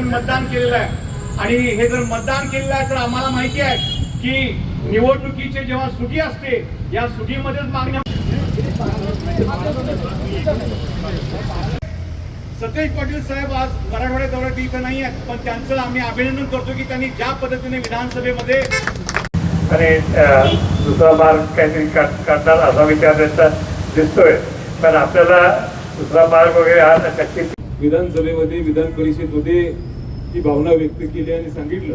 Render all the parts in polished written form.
आपण मतदान केलेलं आहे आणि हे जर मतदान केलेलं आहे तर आम्हाला माहिती आहे की निवडणुकीचे जेव्हा सुटी असते या सुटीमध्येच मागण्या सतेज पाटील साहेब आज मराठवाड्या दौऱ्यात इथं नाही आहेत, पण त्यांचं आम्ही अभिनंदन करतो की त्यांनी ज्या पद्धतीने विधानसभेमध्ये आणि दुसरा मार्ग काहीतरी काढणार असा विचार त्यांचा दिसतोय, पण आपल्याला दुसरा मार्ग वगैरे हा नक्की विधानसभेमध्ये विधान परिषदेमध्ये ही भावना व्यक्त केली आणि सांगितलं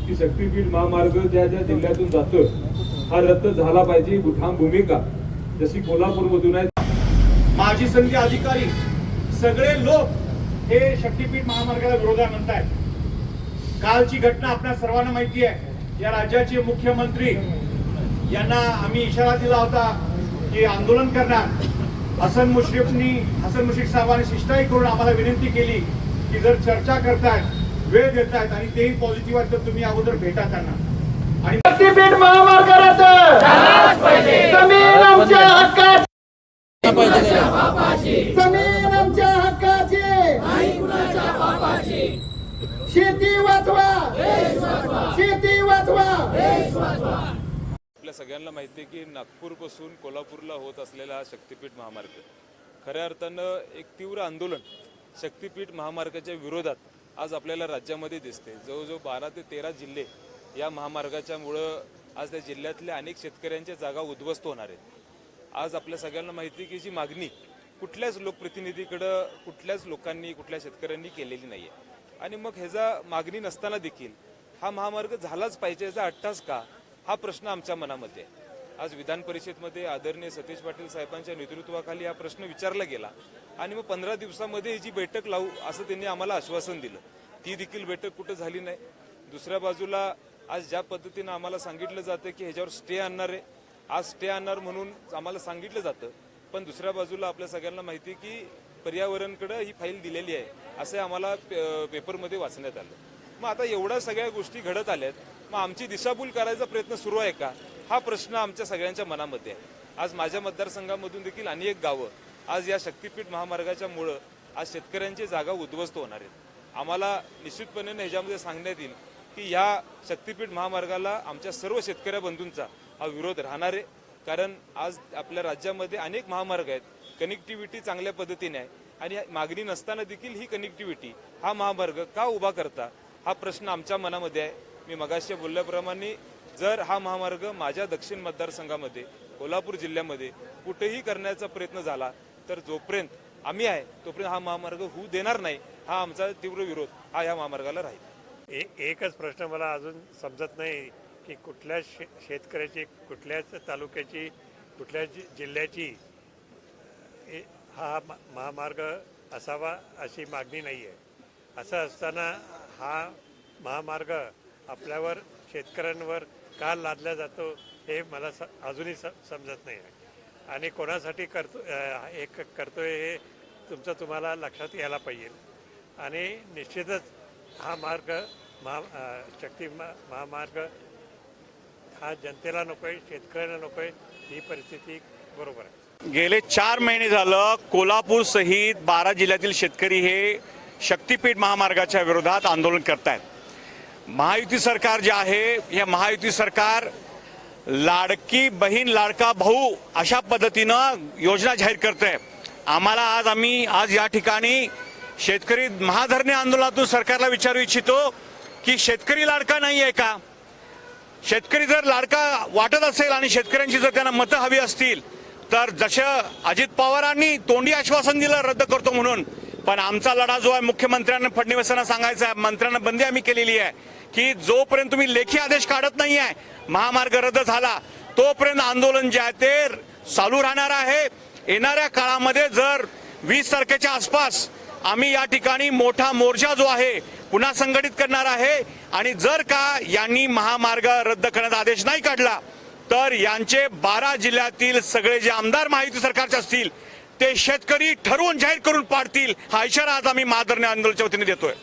की शक्तीपीठ महामार्ग ज्या ज्या जिल्ह्यातून जातो हा रद्द झाला पाहिजे. ठाम भूमिका जशी कोल्हापूरमधून आहे. माजी संघीय अधिकारी सगळे लोक हे शक्तीपीठ महामार्गाला विरोधात म्हणतायत. कालची घटना आपल्या सर्वांना माहिती आहे. या राज्याचे मुख्यमंत्री यांना आम्ही इशारा दिला होता की आंदोलन करणार. हसन मुश्रीफ साहेबांनी शिष्टाई करून आम्हाला विनंती केली की जर चर्चा करतायत वेळ देतायत आणि तेही पॉझिटिव्ह आहेत तर तुम्ही अगोदर भेटा त्यांना. आणि शक्तीपीठ महामार्ग रद्द जमीन आमच्या हक्काची, जमीन आमच्या हक्काची, शेती वाचवा, शेती वाचवा. आपल्या सगळ्यांना माहिती आहे की नागपूरपासून कोल्हापूरला होत असलेला हा शक्तीपीठ महामार्ग खऱ्या अर्थानं एक तीव्र आंदोलन शक्तीपीठ महामार्गाच्या विरोधात आज आपल्याला राज्यामध्ये दिसते. जवळजवळ 12 ते 13 जिल्हे या महामार्गाच्यामुळं आज त्या जिल्ह्यातल्या अनेक शेतकऱ्यांच्या जागा उद्ध्वस्त होणार आहेत. आज आपल्या सगळ्यांना माहिती आहे की जी मागणी कुठल्याच लोकप्रतिनिधीकडं कुठल्याच लोकांनी कुठल्या शेतकऱ्यांनी केलेली नाही आहे. आणि मग ह्याचा मागणी नसताना देखील हा महामार्ग झालाच पाहिजे याचा अट्टास का, हा प्रश्न आमच्या मनामध्ये आहे. आज विधान परिषदेमध्ये आदरणीय सतेज पाटील साहेबांच्या नेतृत्वाखाली हा प्रश्न विचारला गेला आणि मग 15 दिवसामध्ये जी बैठक लावू असं त्यांनी आम्हाला आश्वासन दिलं. ती देखील बैठक कुठं झाली नाही. दुसऱ्या बाजूला आज ज्या पद्धतीनं आम्हाला सांगितलं जातं की ह्याच्यावर स्टे आणणार आहे, आज स्टे आणणार म्हणून आम्हाला सांगितलं जातं, पण दुसऱ्या बाजूला आपल्या सगळ्यांना माहिती आहे की पर्यावरणकडे ही फाईल दिलेली आहे असं आम्हाला पेपरमध्ये वाचण्यात आलं. मग आता एवढ्या सगळ्या गोष्टी घडत आल्यात, मग आमची दिशाभूल करायचा प्रयत्न सुरू आहे का, हा प्रश्न आमच्या सगळ्यांच्या मनामध्ये आहे. आज माझ्या मतदारसंघामधून देखील अनेक गावं आज या शक्तीपीठ महामार्गाच्या मुळे आज शेतकऱ्यांची जागा उद्ध्वस्त होणार आहेत. आम्हाला निश्चितपणे ह्याच्यामध्ये सांगण्यात येईल की या शक्तीपीठ महामार्गाला आमच्या सर्व शेतकऱ्या बंधूंचा हा विरोध राहणार आहे. कारण आज आपल्या राज्यामध्ये अनेक महामार्ग आहेत, कनेक्टिव्हिटी चांगल्या पद्धतीने आहे आणि मागणी नसताना देखील ही कनेक्टिव्हिटी हा महामार्ग का उभा करता, हा प्रश्न आमच्या मनामध्ये आहे. मी मगाशी बोलल्याप्रमाणे जर हा महामार्ग माझ्या दक्षिण मतदारसंघामध्ये कोल्हापूर जिल्ह्यामध्ये कुठेही करण्याचा प्रयत्न झाला तर जोपर्यंत आम्ही आहे तोपर्यंत हा महामार्ग होऊ देणार नाही. हा आमचा तीव्र विरोध हा या महामार्गाला राहील. एकच प्रश्न मला अजून समजत नाही की कुठल्या शेतकऱ्याची, कुठल्याच तालुक्याची, कुठल्या जिल्ह्याची हा महामार्ग असावा अशी मागणी नाही आहे. असं असताना हा महामार्ग आपल्यावर, शेतकऱ्यांवर का लादला जातो हे मला अजूनही समजत नाही आहे. आणि कोणासाठी करतोय हे तुम्हाला लक्षात यायला पाहिजे. आणि निश्चितच हा मार्ग शक्ती महामार्ग हा जनतेला नकोय, शेतकऱ्यांना नकोय, ही परिस्थिती बरोबर आहे. गेले 4 महिने झालं कोल्हापूर सहित 12 जिल्ह्यातील शेतकरी हे शक्तीपीठ महामार्गाच्या विरोधात आंदोलन करतायत. महायुती सरकार जे आहे, हे महायुती सरकार लाडकी बहीण लाडका भाऊ अशा पद्धतीनं योजना जाहीर करते. आम्ही आज या ठिकाणी शेतकरी महाधरणी आंदोलनातून सरकारला विचारू इच्छितो की शेतकरी लाडका नाही आहे का? शेतकरी जर लाडका वाटत असेल आणि शेतकऱ्यांची जर त्यांना मतं हवी असतील तर जसं अजित पवारांनी तोंडी आश्वासन दिलं रद्द करतो म्हणून, पण आमचा लढा जो आहे मुख्यमंत्र्यांना फडणवीसांना सांगायचा आहे, मंत्र्यांना बंदी आम्ही केलेली आहे की जोपर्यंत तुम्ही लेखी आदेश काढत नाही आहे महामार्ग रद्द झाला तोपर्यंत आंदोलन जे आहे ते चालू राहणार आहे. येणाऱ्या काळामध्ये जर 20 तारखेच्या आसपास आम्ही या ठिकाणी मोठा मोर्चा जो आहे पुन्हा संघटित करणार आहे. आणि जर का यांनी महामार्ग रद्द करण्याचा आदेश नाही काढला तर यांचे 12 जिल्ह्यातील सगळे जे आमदार महायुती सरकारचे असतील ते शेतकरी ठरवून जाहीर करून पाडतील, हा इशारा आज आम्ही महाधरणी आंदोलनाच्या वतीने देतोय.